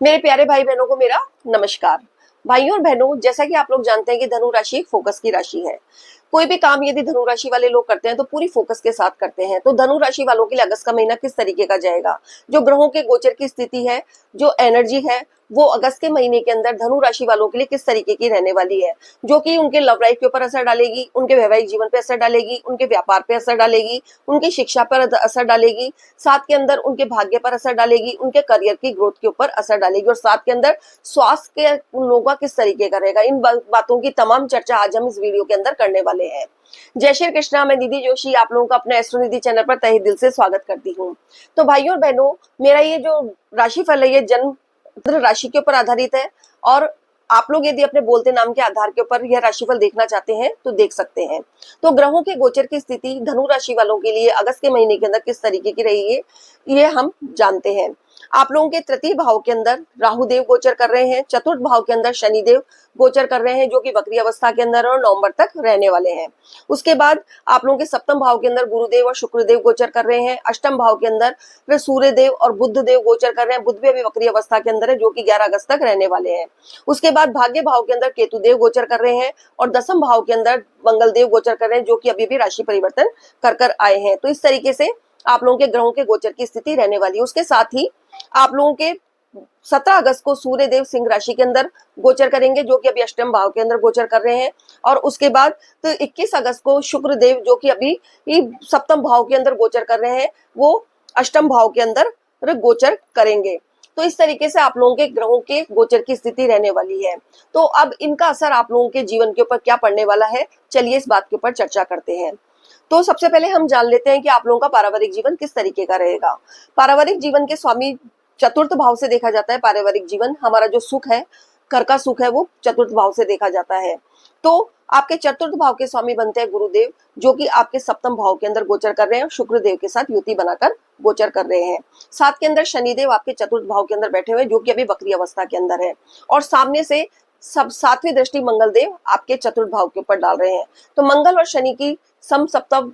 मेरे प्यारे भाई बहनों को मेरा नमस्कार। भाइयों और बहनों, जैसा कि आप लोग जानते हैं कि धनु राशि एक फोकस की राशि है। कोई भी काम यदि धनु राशि वाले लोग करते हैं तो पूरी फोकस के साथ करते हैं। तो धनु राशि वालों के लिए अगस्त का महीना किस तरीके का जाएगा, जो ग्रहों के गोचर की स्थिति है, जो एनर्जी है, वो अगस्त के महीने के अंदर धनु राशि वालों के लिए किस तरीके की रहने वाली है, जो कि उनके लव लाइफ के ऊपर असर डालेगी, उनके वैवाहिक जीवन पे असर डालेगी, उनके व्यापार पे असर डालेगी, उनकी शिक्षा पर असर डालेगी, साथ के अंदर उनके भाग्य पर असर डालेगी, उनके करियर की ग्रोथ के ऊपर असर डालेगी, और साथ के अंदर स्वास्थ्य के उन लोगों का किस तरीके का रहेगा। इन बातों की तमाम चर्चा आज हम इस वीडियो के अंदर करने वाले हैं। जय श्री कृष्णा। मैं दीदी जोशी आप लोगों का अपने एस्ट्रो निधि चैनल पर तहे दिल से स्वागत करती हूँ। तो भाइयों और बहनों, मेरा ये जो राशिफल है ये जन्म राशि के ऊपर आधारित है, और आप लोग यदि अपने बोलते नाम के आधार के ऊपर यह राशिफल देखना चाहते हैं तो देख सकते हैं। तो ग्रहों के गोचर की स्थिति धनु राशि वालों के लिए अगस्त के महीने के अंदर किस तरीके की रही है, ये हम जानते हैं। आप लोगों के तृतीय भाव के अंदर राहु देव गोचर कर रहे हैं, चतुर्थ भाव के अंदर शनि देव गोचर कर रहे हैं, जो कि वक्री अवस्था के अंदर और नवंबर तक रहने वाले हैं। उसके बाद आप लोगों के सप्तम भाव के अंदर गुरुदेव और शुक्र देव गोचर कर रहे हैं। अष्टम भाव के अंदर सूर्य देव और बुध देव गोचर कर रहे हैं। बुध भी अभी वक्री अवस्था के अंदर है, जो कि 11 अगस्त तक रहने वाले हैं। उसके बाद भाग्य भाव के अंदर केतु देव गोचर कर रहे हैं, और दसम भाव के अंदर मंगल देव गोचर कर रहे हैं, जो कि अभी भी राशि परिवर्तन कर आए हैं। तो इस तरीके से आप लोगों के ग्रहों के गोचर की स्थिति रहने वाली है। उसके साथ ही आप लोगों के 17 अगस्त को सूर्य देव सिंह राशि के अंदर गोचर करेंगे, जो कि अभी अष्टम भाव के अंदर गोचर कर रहे हैं। और उसके बाद तो 21 अगस्त को शुक्र देव, जो कि अभी सप्तम भाव के अंदर गोचर कर रहे हैं, वो अष्टम भाव के अंदर गोचर करेंगे। तो इस तरीके से आप लोगों के ग्रहों के गोचर की स्थिति रहने वाली है। तो अब इनका असर आप लोगों के जीवन के ऊपर क्या पड़ने वाला है, चलिए इस बात के ऊपर चर्चा करते हैं। तो सबसे पहले हम जान लेते हैं कि आप लोगों का पारिवारिक जीवन किस तरीके का रहेगा। पारिवारिक जीवन के स्वामी चतुर्थ भाव से देखा जाता है। पारिवारिक जीवन, हमारा जो सुख है, घर का सुख है, वो चतुर्थ भाव से देखा जाता है। तो आपके चतुर्थ भाव के स्वामी बनते हैं गुरुदेव, जो कि आपके सप्तम भाव के अंदर गोचर कर रहे हैं, शुक्र देव के साथ युति बनाकर गोचर कर रहे हैं। साथ के अंदर शनिदेव आपके चतुर्थ भाव के अंदर बैठे हुए, जो कि अभी वक्री अवस्था के अंदर है, और सामने से सब सातवीं दृष्टि मंगल देव आपके चतुर्थ भाव के ऊपर डाल रहे हैं। तो मंगल और शनि की सम सप्तम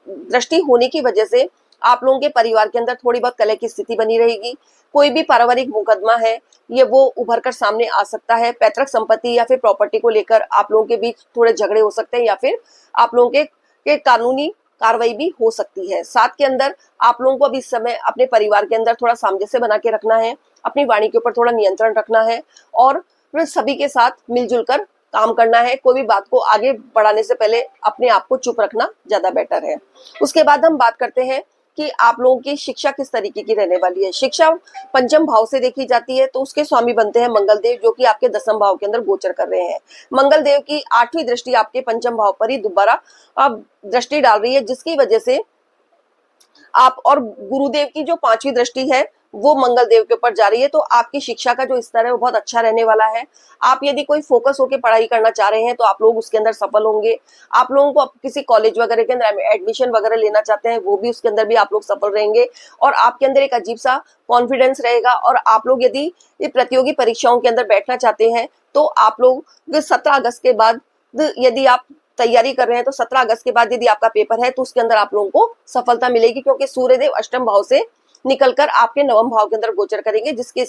दृष्टि होने की वजह से आप लोगों के परिवार के अंदर थोड़ी बहुत कलह की स्थिति बनी रहेगी। कोई भी पारिवारिक मुकदमा है, ये वो उभर कर सामने आ सकता है। पैतृक संपत्ति या फिर प्रॉपर्टी को लेकर आप लोगों के बीच थोड़े झगड़े हो सकते हैं, या फिर आप लोगों के कानूनी कार्रवाई भी हो सकती है। साथ के अंदर आप लोगों को अभी इस समय अपने परिवार के अंदर थोड़ा सामंजस्य बना के रखना है, अपनी वाणी के ऊपर थोड़ा नियंत्रण रखना है, और सभी के साथ मिलजुल कर काम करना है। कोई भी बात को आगे बढ़ाने से पहले अपने आप को चुप रखना ज्यादा बेटर है। उसके बाद हम बात करते हैं कि आप लोगों की शिक्षा किस तरीके की रहने वाली है। शिक्षा पंचम भाव से देखी जाती है, तो उसके स्वामी बनते हैं मंगल देव, जो कि आपके दसम भाव के अंदर गोचर कर रहे हैं। मंगल देव की 8वीं दृष्टि आपके पंचम भाव पर ही दोबारा अब दृष्टि डाल रही है, जिसकी वजह से आप, और गुरुदेव की जो 5वीं दृष्टि है वो मंगल देव के ऊपर जा रही है, तो आपकी शिक्षा का जो स्तर है वो बहुत अच्छा रहने वाला है। आप यदि कोई फोकस होकर पढ़ाई करना चाह रहे हैं तो आप लोग उसके अंदर सफल होंगे। आप लोगों को किसी कॉलेज वगैरह के अंदर एडमिशन वगैरह लेना चाहते हैं, वो भी उसके अंदर भी आप लोग सफल रहेंगे, और आपके अंदर एक अजीब सा कॉन्फिडेंस रहेगा। और आप लोग यदि ये प्रतियोगी परीक्षाओं के अंदर बैठना चाहते हैं तो आप लोग 17 अगस्त के बाद यदि आप तैयारी कर रहे हैं, तो 17 अगस्त के बाद यदि आपका पेपर है तो उसके अंदर आप लोगों को सफलता मिलेगी, क्योंकि सूर्यदेव अष्टम भाव से निकलकर आपके नवम भाव के अंदर गोचर करेंगे, जिसके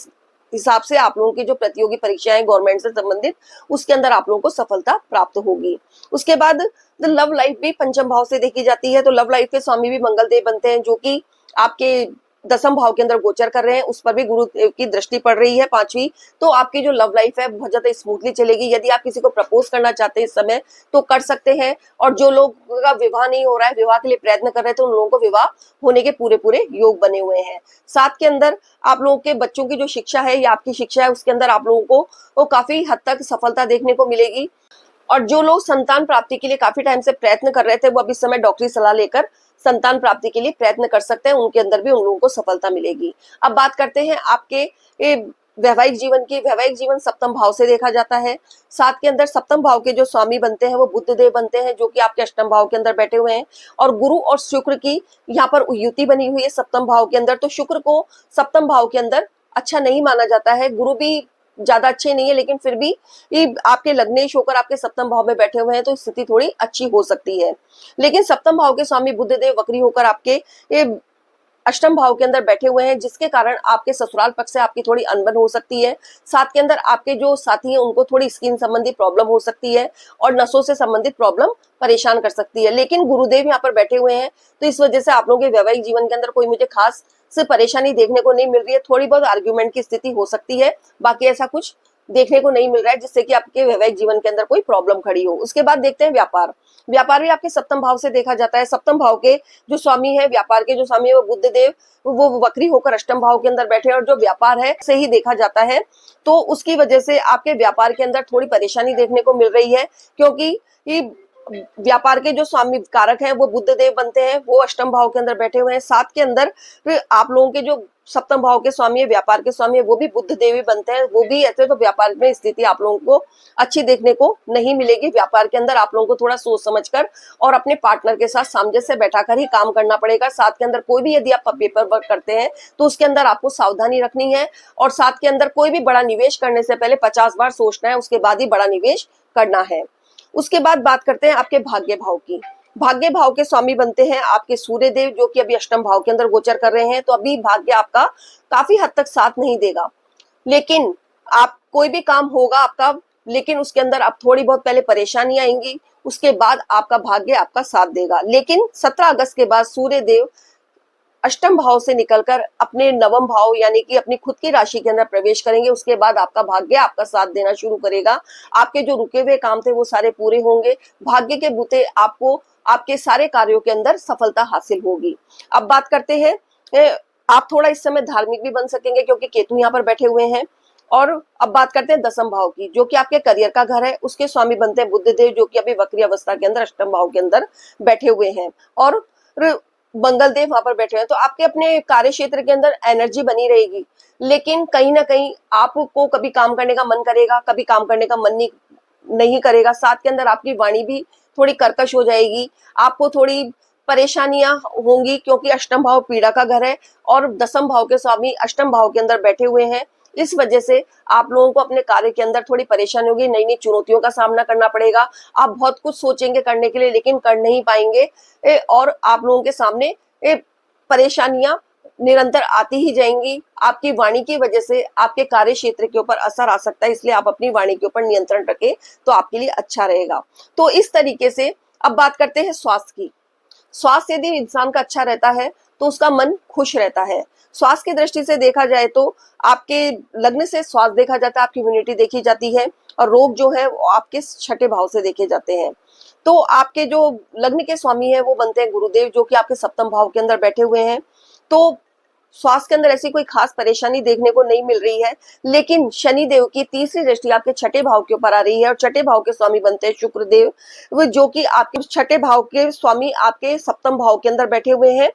हिसाब से आप लोगों की जो प्रतियोगी परीक्षाएं गवर्नमेंट से संबंधित, उसके अंदर आप लोगों को सफलता प्राप्त होगी। उसके बाद लव लाइफ भी पंचम भाव से देखी जाती है, तो लव लाइफ के स्वामी भी मंगल देव बनते हैं, जो कि आपके दसम भाव के अंदर गोचर कर रहे हैं। उस पर भी गुरुदेव की दृष्टि पड़ रही है 5वीं। तो आपकी जो लव लाइफ है बहुत ज्यादा स्मूथली चलेगी। यदि आप किसी को प्रपोज करना चाहते हैं इस समय तो कर सकते हैं, और जो लोग का विवाह नहीं हो रहा है, विवाह के लिए प्रयत्न कर रहे हैं, तो उन लोगों को विवाह होने के पूरे पूरे योग बने हुए हैं। साथ के अंदर आप लोगों के बच्चों की जो शिक्षा है या आपकी शिक्षा है, उसके अंदर आप लोगों को वो काफी हद तक सफलता देखने को मिलेगी। और जो लोग संतान प्राप्ति के लिए काफी टाइम से प्रयत्न कर रहे थे, वो अब इस समय डॉक्टरी सलाह लेकर संतान प्राप्ति के लिए प्रयत्न कर सकते हैं, उनके अंदर भी उन लोगों को सफलता मिलेगी। अब बात करते हैं आपके वैवाहिक जीवन की। वैवाहिक जीवन सप्तम भाव से देखा जाता है। साथ के अंदर सप्तम भाव के जो स्वामी बनते हैं वो बुध देव बनते हैं, जो कि आपके अष्टम भाव के अंदर बैठे हुए हैं, और गुरु और शुक्र की यहाँ पर युति बनी हुई है सप्तम भाव के अंदर। तो शुक्र को सप्तम भाव के अंदर अच्छा नहीं माना जाता है, गुरु भी ज्यादा अच्छे नहीं है, लेकिन फिर भी आपके लग्नेश होकर आपके सप्तम भाव में बैठे हुए हैं, तो स्थिति थोड़ी अच्छी हो सकती है। लेकिन सप्तम भाव के स्वामी बुध देव वक्री होकर आपके अष्टम भाव के अंदर बैठे हुए हैं, जिसके कारण आपके ससुराल पक्ष से आपकी थोड़ी अनबन हो सकती है। साथ के अंदर आपके जो साथी हैं उनको थोड़ी स्किन संबंधी प्रॉब्लम हो सकती है और नसों से संबंधित प्रॉब्लम परेशान कर सकती है। लेकिन गुरुदेव यहाँ पर बैठे हुए हैं, तो इस वजह से आप लोगों के वैवाहिक जीवन के अंदर कोई मुझे खास से परेशानी देखने को नहीं मिल रही है। थोड़ी बहुत आर्ग्यूमेंट की स्थिति हो सकती है, बाकी ऐसा कुछ देखने को नहीं मिल रहा है जिससे कि आपके वैवाहिक जीवन के अंदर कोई प्रॉब्लम खड़ी हो। उसके बाद देखते हैं व्यापार। व्यापार भी आपके सप्तम भाव से देखा जाता है। सप्तम भाव के जो स्वामी है, व्यापार के जो स्वामी है वो बुध देव, वो वक्री होकर अष्टम भाव के अंदर बैठे हैं और जो व्यापार है से ही देखा जाता है। तो उसकी वजह से आपके व्यापार के अंदर थोड़ी परेशानी देखने को मिल रही है, क्योंकि व्यापार के जो स्वामी कारक हैं वो बुध देव बनते हैं, वो अष्टम भाव के अंदर बैठे हुए हैं। साथ के अंदर आप लोगों के जो सप्तम भाव के स्वामी है, व्यापार के स्वामी है, वो भी बुध देव ही बनते हैं। वो भी ऐसे तो व्यापार में स्थिति आप लोगों को अच्छी देखने को नहीं मिलेगी। व्यापार के अंदर आप लोगों को थोड़ा सोच समझकर और अपने पार्टनर के साथ सामंजस्य बैठाकर ही काम करना पड़ेगा। साथ के अंदर कोई भी यदि आप पेपर वर्क करते हैं तो उसके अंदर आपको सावधानी रखनी है और साथ के अंदर कोई भी बड़ा निवेश करने से पहले 50 बार सोचना है, उसके बाद ही बड़ा निवेश करना है। उसके बाद बात करते हैं आपके भाग्य भाव की। भाग्य भाव के स्वामी बनते हैं आपके सूर्य देव, जो कि अभी अष्टम भाव के अंदर गोचर कर रहे हैं। तो अभी भाग्य आपका काफी हद तक साथ नहीं देगा, लेकिन आप कोई भी काम होगा आपका, लेकिन उसके अंदर आप थोड़ी बहुत पहले परेशानी आएंगी, उसके बाद आपका भाग्य आपका साथ देगा। लेकिन 17 अगस्त के बाद सूर्य देव अष्टम भाव से निकलकर अपने नवम भाव यानी कि अपनी खुद की राशि के अंदर प्रवेश करेंगे। उसके बाद आपका भाग्य आपका साथ देना शुरू करेगा। आपके जो रुके हुए काम थे वो सारे पूरे होंगे। भाग्य के बूते आपको आपके सारे कार्यों के अंदर सफलता हासिल होगी। अब बात करते हैं, आप थोड़ा इस समय धार्मिक भी बन सकेंगे क्योंकि केतु यहाँ पर बैठे हुए हैं। और अब बात करते हैं दसम भाव की, जो कि आपके करियर का घर है। उसके स्वामी बनते हैं बुध देव, जो कि अभी वक्री अवस्था के अंदर अष्टम भाव के अंदर बैठे हुए हैं। और मंगल देव वहां पर बैठे हैं। तो आपके अपने कार्य क्षेत्र के अंदर एनर्जी बनी रहेगी, लेकिन कहीं ना कहीं आपको कभी काम करने का मन करेगा, कभी काम करने का मन नहीं करेगा। साथ के अंदर आपकी वाणी भी थोड़ी कर्कश हो जाएगी, आपको थोड़ी परेशानियां होंगी, क्योंकि अष्टम भाव पीड़ा का घर है और दसम भाव के स्वामी अष्टम भाव के अंदर बैठे हुए हैं। इस वजह से आप लोगों को अपने कार्य के अंदर थोड़ी परेशानी होगी, नई नई चुनौतियों का सामना करना पड़ेगा। आप बहुत कुछ सोचेंगे करने के लिए, लेकिन कर नहीं पाएंगे और आप लोगों के सामने परेशानियां निरंतर आती ही जाएंगी। आपकी वाणी की वजह से आपके कार्य क्षेत्र के ऊपर असर आ सकता है, इसलिए आप अपनी वाणी के ऊपर नियंत्रण रखें तो आपके लिए अच्छा रहेगा। तो इस तरीके से अब बात करते हैं स्वास्थ्य की। स्वास्थ्य यदि इंसान का अच्छा रहता है तो उसका मन खुश रहता है। स्वास्थ्य की दृष्टि से देखा जाए तो आपके लग्न से स्वास्थ्य देखा जाता है, आपकी इम्यूनिटी देखी जाती है और रोग जो है वो आपके छठे भाव से देखे जाते हैं। तो आपके जो लग्न के स्वामी है वो बनते हैं गुरुदेव, जो कि आपके सप्तम भाव के अंदर बैठे हुए हैं। तो स्वास्थ्य के अंदर ऐसी कोई खास परेशानी देखने को नहीं मिल रही है, लेकिन शनि देव की तीसरी दृष्टि आपके छठे भाव के ऊपर आ रही है और छठे भाव के स्वामी बनते हैं शुक्र देव, वो जो कि आपके छठे भाव के स्वामी आपके सप्तम भाव के अंदर बैठे हुए हैं।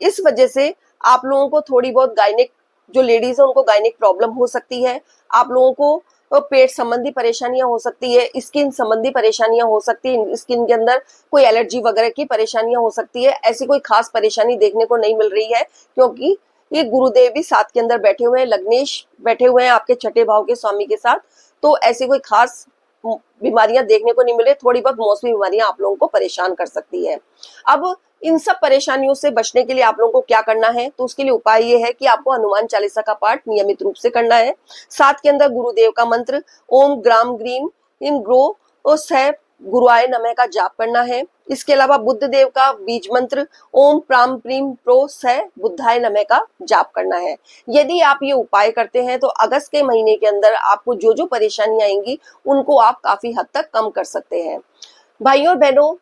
इस वजह से आप लोगों को थोड़ी बहुत गायनिक जो लेडीज है उनको गायनिक प्रॉब्लम हो सकती है। आप लोगों को पेट संबंधी परेशानियां हो सकती है, स्किन संबंधी परेशानियां हो सकती है, स्किन के अंदर कोई एलर्जी वगैरह की परेशानियां हो सकती है। ऐसी कोई खास परेशानी देखने को नहीं मिल रही है, क्योंकि ये गुरुदेव भी साथ के अंदर बैठे हुए हैं, लग्नेश बैठे हुए हैं आपके छठे भाव के स्वामी के साथ। तो ऐसी कोई खास बीमारियां देखने को नहीं मिले। थोड़ी बहुत मौसमी बीमारियां आप लोगों को परेशान कर सकती है। अब इन सब परेशानियों से बचने के लिए आप लोगों को क्या करना है, तो उसके लिए उपाय ये है कि आपको हनुमान चालीसा का पाठ नियमित रूप से करना है। साथ के अंदर गुरुदेव का मंत्र ओम ग्राम ग्रीम इन ग्रो सह गुरुआय नमः का जाप करना है। इसके अलावा बुद्ध देव का बीज मंत्र ओम प्राम प्रीम प्रो सह बुद्धाय नमः का जाप करना है। यदि आप ये उपाय करते हैं तो अगस्त के महीने के अंदर आपको जो जो परेशानी आएंगी उनको आप काफी हद तक कम कर सकते हैं। भाइयों और बहनों,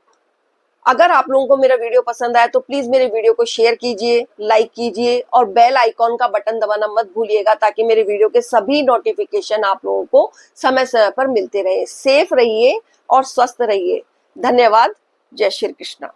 अगर आप लोगों को मेरा वीडियो पसंद आया तो प्लीज मेरे वीडियो को शेयर कीजिए, लाइक कीजिए और बेल आइकॉन का बटन दबाना मत भूलिएगा, ताकि मेरे वीडियो के सभी नोटिफिकेशन आप लोगों को समय समय पर मिलते रहे। सेफ रहिए और स्वस्थ रहिए। धन्यवाद। जय श्री कृष्णा।